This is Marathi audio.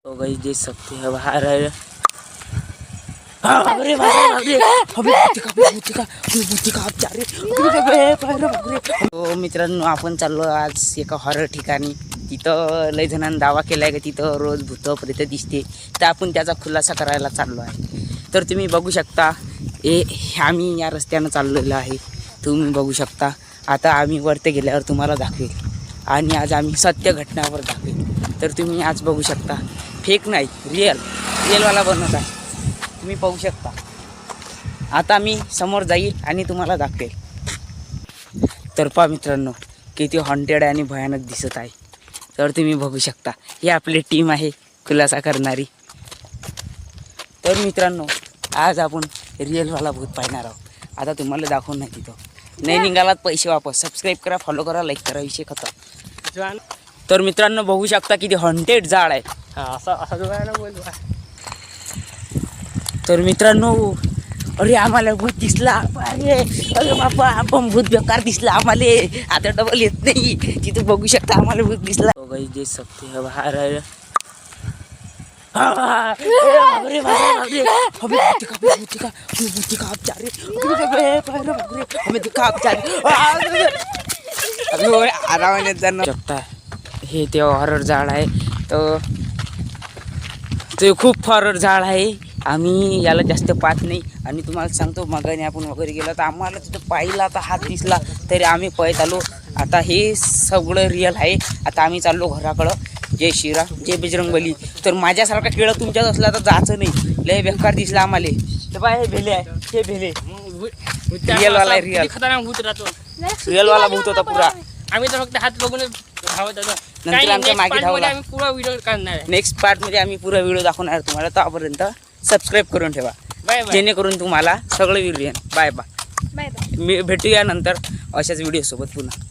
तो गाइस देख सकते हैं बाहर है। अरे तो मित्रांनो आपण चाललो आज एका हॉरर ठिकाणी। तिथं लय जणांनी दावा केलाय की तिथं रोज भूत प्रेत दिसते, तर आपण त्याचा खुलासा करायला चाललो आहे। तर तुम्ही बघू शकता आम्ही या रस्त्यानं चाललेलो आहे, तुम्ही बघू शकता। आता आम्ही वरती गेल्यावर तुम्हाला दाखवेल आणि आज आम्ही सत्य घटनावर दाखवेल। तर तुम्ही आज बघू शकता, फेक नाही रिअलवाला बनवत आहे, तुम्ही पाहू शकता। आता मी समोर जाईल आणि तुम्हाला दाखवेल। तर पहा मित्रांनो, किती हॉन्टेड आणि भयानक दिसत आहे। तर तुम्ही बघू शकता, ही आपली टीम आहे खुलासा करणारी। तर मित्रांनो, आज आपण रिअलवाला भूत पाहणार आहोत। आता तुम्हाला दाखवून नाही तिथं नाही निघालात पैसे वापस। सबस्क्राईब करा, फॉलो करा, लाईक करा, विषय खतम। तर मित्रांनो बघू शकता किती हॉन्टेड झाड आहे। तर मित्रांनो, अरे आम्हाला भूत दिसला, अरे बाबा आपण भूत बेकार दिसला आम्हाला, आता डबल येत नाही। तिथं बघू शकता आम्हाला भूत दिसला। तो गाइस देख सकते हैं बाहर है। अरे हे ते हॉरर झाड आहे, तर ते खूप हॉरर झाड आहे। आम्ही याला जास्त पाहत नाही आणि तुम्हाला सांगतो, मगाने आपण वगैरे गेलो तर आम्हाला तिथं पाहिला तर हात दिसला तरी आम्ही पळत आलो। आता हे सगळं रिअल आहे। आता आम्ही चाललो घराकडं। जय श्रीराम, जय बजरंगबली। तर माझ्यासारखा खेळ तुमच्यात असला तर जायचं नाही, लय बेकार दिसला आम्हाला। तर बाय हे भेले आहे, हे भेले रिअलवाला आहे, रिअलवाला भूत होता पुरा। आम्ही तर फक्त हात बघून धावत होतो, नंतर आमच्या मागे धावला। आम्ही पुरा व्हिडिओ काढणार आहे। नेक्स्ट पार्ट मध्ये आम्ही पुरा व्हिडिओ दाखवणार तुम्हाला। तोपर्यंत सबस्क्राईब करून ठेवा, बाय बाय। जेणेकरून तुम्हाला सगळे video bye bye bye bye. मी भेटूया नंतर अशाच व्हिडिओ सोबत पुन्हा।